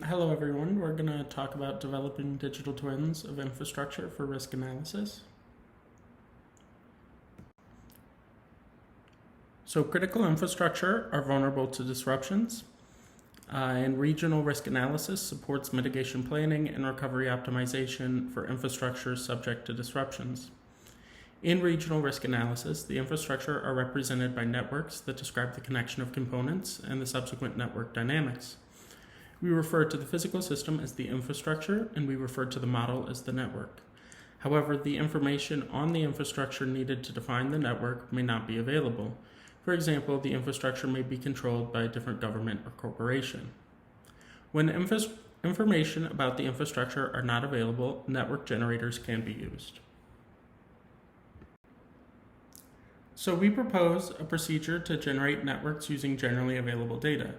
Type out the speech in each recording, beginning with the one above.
Hello everyone, we're going to talk about developing digital twins of infrastructure for risk analysis. So critical infrastructure are vulnerable to disruptions, and regional risk analysis supports mitigation planning and recovery optimization for infrastructure subject to disruptions. In regional risk analysis, the infrastructure are represented by networks that describe the connection of components and the subsequent network dynamics. We refer to the physical system as the infrastructure, and we refer to the model as the network. However, the information on the infrastructure needed to define the network may not be available. For example, the infrastructure may be controlled by a different government or corporation. When information about the infrastructure are not available, network generators can be used. So we propose a procedure to generate networks using generally available data.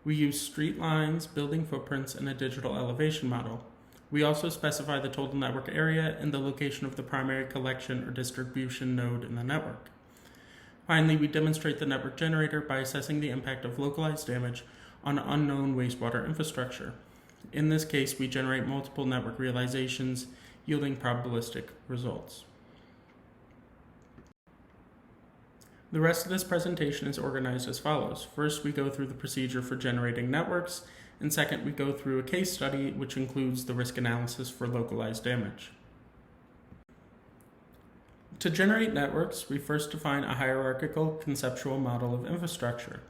We use street lines, building footprints, and a digital elevation model. We also specify the total network area and the location of the primary collection or distribution node in the network. Finally, we demonstrate the network generator by assessing the impact of localized damage on unknown wastewater infrastructure. In this case, we generate multiple network realizations, yielding probabilistic results. The rest of this presentation is organized as follows. First, we go through the procedure for generating networks, and second, we go through a case study which includes the risk analysis for localized damage. To generate networks, we first define a hierarchical conceptual model of infrastructure.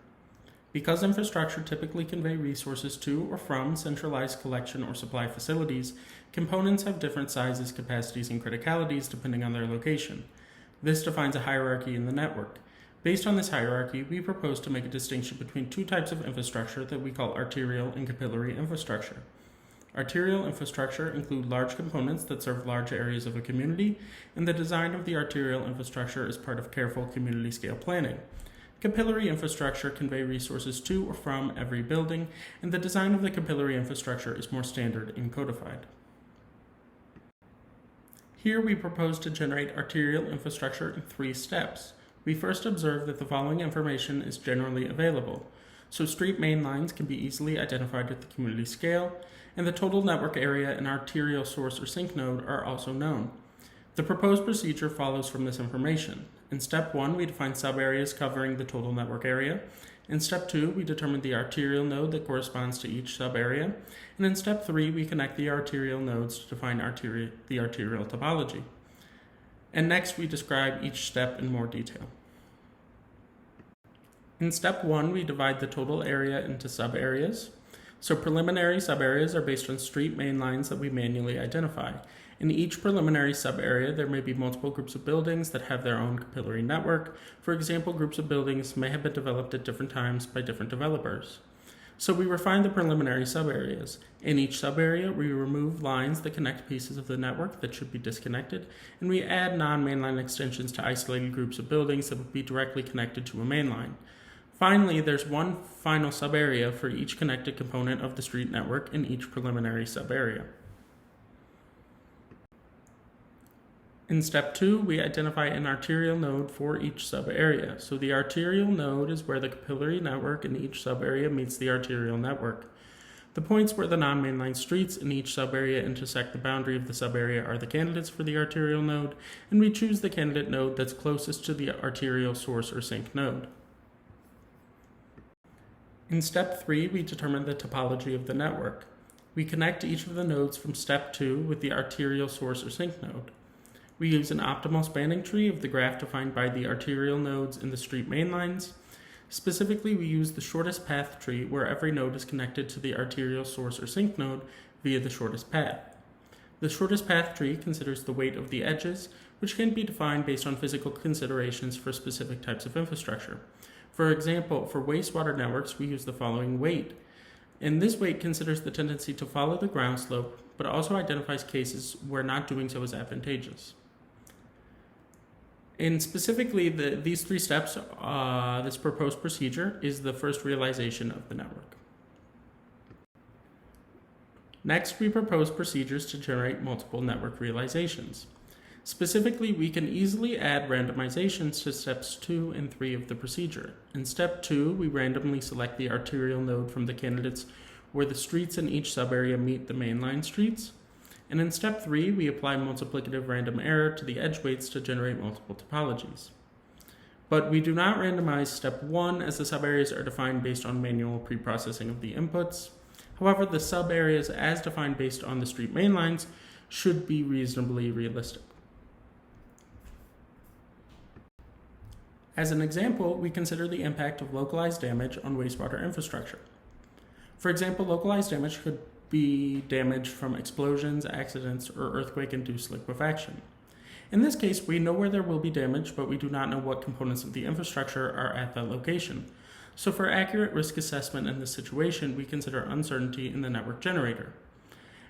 Because infrastructure typically convey resources to or from centralized collection or supply facilities, components have different sizes, capacities, and criticalities depending on their location. This defines a hierarchy in the network. Based on this hierarchy, we propose to make a distinction between two types of infrastructure that we call arterial and capillary infrastructure. Arterial infrastructure include large components that serve large areas of a community, and the design of the arterial infrastructure is part of careful community scale planning. Capillary infrastructure convey resources to or from every building, and the design of the capillary infrastructure is more standard and codified. Here we propose to generate arterial infrastructure in 3 steps. We first observe that the following information is generally available. So street main lines can be easily identified at the community scale, and the total network area and arterial source or sink node are also known. The proposed procedure follows from this information. In step 1, we define subareas covering the total network area. In step 2, we determine the arterial node that corresponds to each subarea. And in step 3, we connect the arterial nodes to define the arterial topology. And next, we describe each step in more detail. In step 1, we divide the total area into subareas. So preliminary subareas are based on street main lines that we manually identify. In each preliminary subarea, there may be multiple groups of buildings that have their own capillary network. For example, groups of buildings may have been developed at different times by different developers. So we refine the preliminary subareas. In each subarea, we remove lines that connect pieces of the network that should be disconnected, and we add non-mainline extensions to isolated groups of buildings that would be directly connected to a mainline. Finally, there's one final subarea for each connected component of the street network in each preliminary subarea. In step 2, we identify an arterial node for each subarea. So the arterial node is where the capillary network in each subarea meets the arterial network. The points where the non-mainline streets in each subarea intersect the boundary of the subarea are the candidates for the arterial node, and we choose the candidate node that's closest to the arterial source or sink node. In step 3, we determine the topology of the network. We connect each of the nodes from step 2 with the arterial source or sink node. We use an optimal spanning tree of the graph defined by the arterial nodes in the street main lines. Specifically, we use the shortest path tree where every node is connected to the arterial source or sink node via the shortest path. The shortest path tree considers the weight of the edges, which can be defined based on physical considerations for specific types of infrastructure. For example, for wastewater networks, we use the following weight. And this weight considers the tendency to follow the ground slope, but also identifies cases where not doing so is advantageous. And specifically, these 3 steps, this proposed procedure is the first realization of the network. Next, we propose procedures to generate multiple network realizations. Specifically, we can easily add randomizations to steps 2 and 3 of the procedure. In step 2, we randomly select the arterial node from the candidates where the streets in each subarea meet the mainline streets. And in step 3, we apply multiplicative random error to the edge weights to generate multiple topologies. But we do not randomize step 1, as the subareas are defined based on manual preprocessing of the inputs. However, the subareas as defined based on the street mainlines should be reasonably realistic. As an example, we consider the impact of localized damage on wastewater infrastructure. For example, localized damage could be damage from explosions, accidents, or earthquake-induced liquefaction. In this case, we know where there will be damage, but we do not know what components of the infrastructure are at that location. So for accurate risk assessment in this situation, we consider uncertainty in the network generator.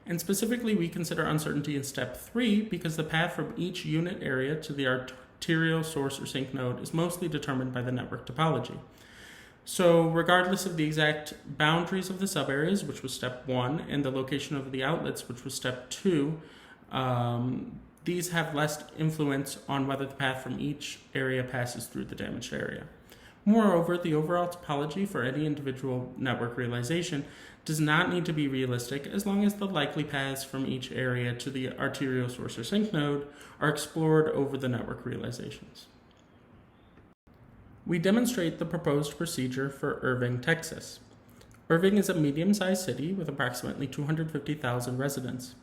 And specifically, we consider uncertainty in step 3 because the path from each unit area to the arterial source or sink node is mostly determined by the network topology. So regardless of the exact boundaries of the subareas, which was step 1, and the location of the outlets, which was step 2, these have less influence on whether the path from each area passes through the damaged area. Moreover, the overall topology for any individual network realization does not need to be realistic as long as the likely paths from each area to the arterial source or sink node are explored over the network realizations. We demonstrate the proposed procedure for Irving, Texas. Irving is a medium-sized city with approximately 250,000 residents.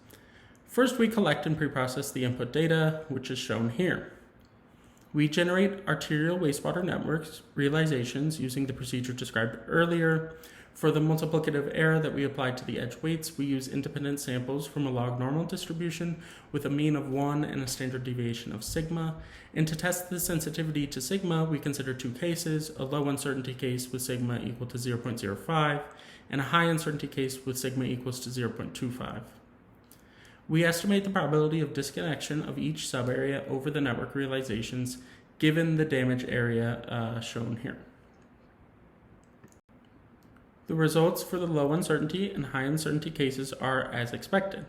First, we collect and preprocess the input data, which is shown here. We generate arterial wastewater networks realizations using the procedure described earlier. For the multiplicative error that we apply to the edge weights, we use independent samples from a log normal distribution with a mean of 1 and a standard deviation of sigma. And to test the sensitivity to sigma, we consider 2 cases, a low uncertainty case with sigma equal to 0.05 and a high uncertainty case with sigma equals to 0.25. We estimate the probability of disconnection of each subarea over the network realizations given the damage area shown here. The results for the low uncertainty and high uncertainty cases are as expected.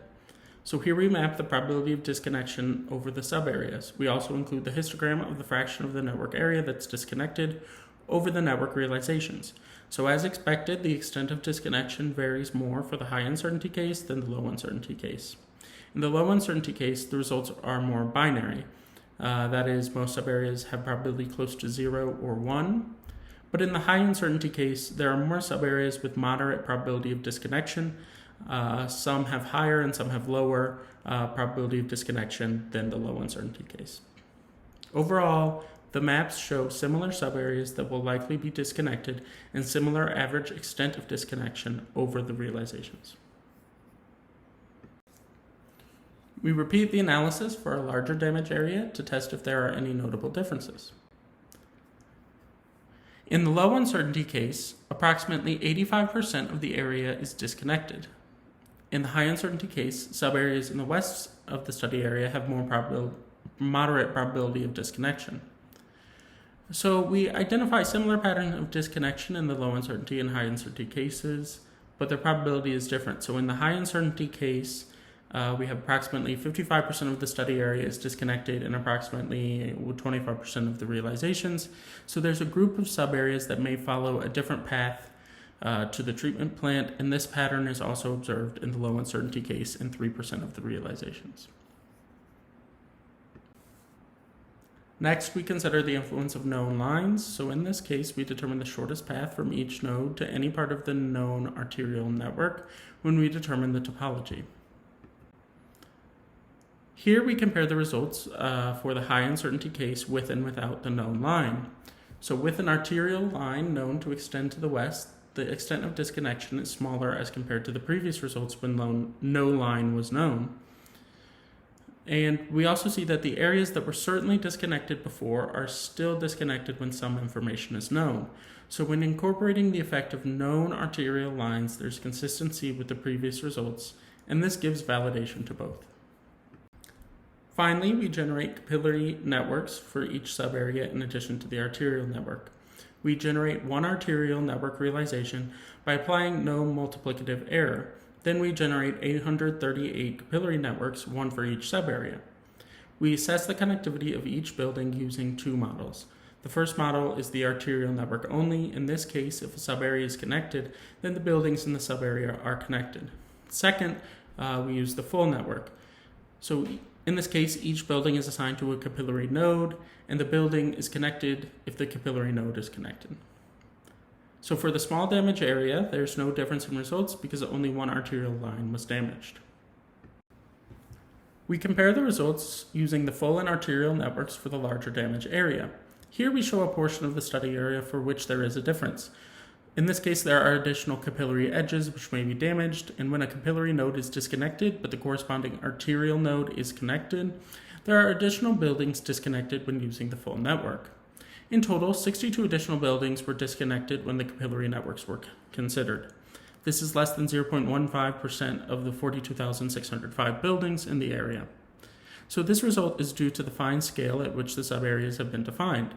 So here we map the probability of disconnection over the subareas. We also include the histogram of the fraction of the network area that's disconnected over the network realizations. So as expected, the extent of disconnection varies more for the high uncertainty case than the low uncertainty case. In the low uncertainty case, the results are more binary. That is, most subareas have probability close to 0 or 1. But in the high uncertainty case, there are more subareas with moderate probability of disconnection. Some have higher and some have lower probability of disconnection than the low uncertainty case. Overall, the maps show similar subareas that will likely be disconnected and similar average extent of disconnection over the realizations. We repeat the analysis for a larger damage area to test if there are any notable differences. In the low uncertainty case, approximately 85% of the area is disconnected. In the high uncertainty case, subareas in the west of the study area have more moderate probability of disconnection. So we identify similar pattern of disconnection in the low uncertainty and high uncertainty cases, but the probability is different. So in the high uncertainty case, we have approximately 55% of the study area is disconnected and approximately 25% of the realizations. So there's a group of subareas that may follow a different path to the treatment plant, and this pattern is also observed in the low uncertainty case in 3% of the realizations. Next, we consider the influence of known lines. So in this case, we determine the shortest path from each node to any part of the known arterial network when we determine the topology. Here we compare the results for the high uncertainty case with and without the known line. So with an arterial line known to extend to the west, the extent of disconnection is smaller as compared to the previous results when no line was known. And we also see that the areas that were certainly disconnected before are still disconnected when some information is known. So when incorporating the effect of known arterial lines, there's consistency with the previous results, and this gives validation to both. Finally, we generate capillary networks for each subarea in addition to the arterial network. We generate one arterial network realization by applying no multiplicative error. Then we generate 838 capillary networks, one for each subarea. We assess the connectivity of each building using two models. The first model is the arterial network only. In this case, if a subarea is connected, then the buildings in the subarea are connected. Second, we use the full network. So in this case, each building is assigned to a capillary node, and the building is connected if the capillary node is connected. So for the small damage area, there's no difference in results because only one arterial line was damaged. We compare the results using the full and arterial networks for the larger damage area. Here we show a portion of the study area for which there is a difference. In this case, there are additional capillary edges which may be damaged, and when a capillary node is disconnected but the corresponding arterial node is connected, there are additional buildings disconnected when using the full network. In total, 62 additional buildings were disconnected when the capillary networks were considered. This is less than 0.15% of the 42,605 buildings in the area. So this result is due to the fine scale at which the subareas have been defined.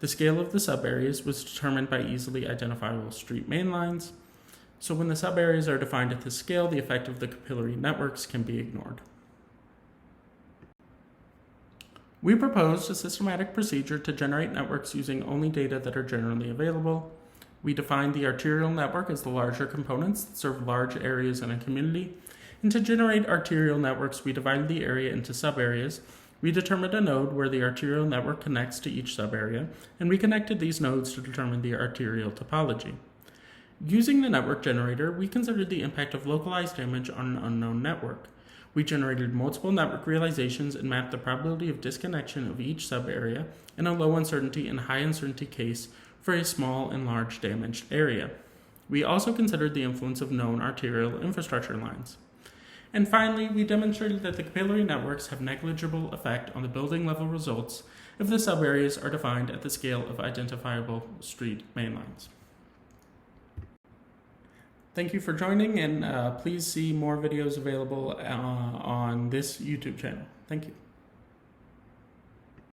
The scale of the subareas was determined by easily identifiable street main lines. So when the subareas are defined at this scale, the effect of the capillary networks can be ignored. We proposed a systematic procedure to generate networks using only data that are generally available. We defined the arterial network as the larger components that serve large areas in a community. And to generate arterial networks, we divided the area into subareas. We determined a node where the arterial network connects to each subarea, and we connected these nodes to determine the arterial topology. Using the network generator, we considered the impact of localized damage on an unknown network. We generated multiple network realizations and mapped the probability of disconnection of each subarea in a low uncertainty and high uncertainty case for a small and large damaged area. We also considered the influence of known arterial infrastructure lines. And finally, we demonstrated that the capillary networks have negligible effect on the building level results if the subareas are defined at the scale of identifiable street main lines. Thank you for joining, and please see more videos available on this YouTube channel. Thank you.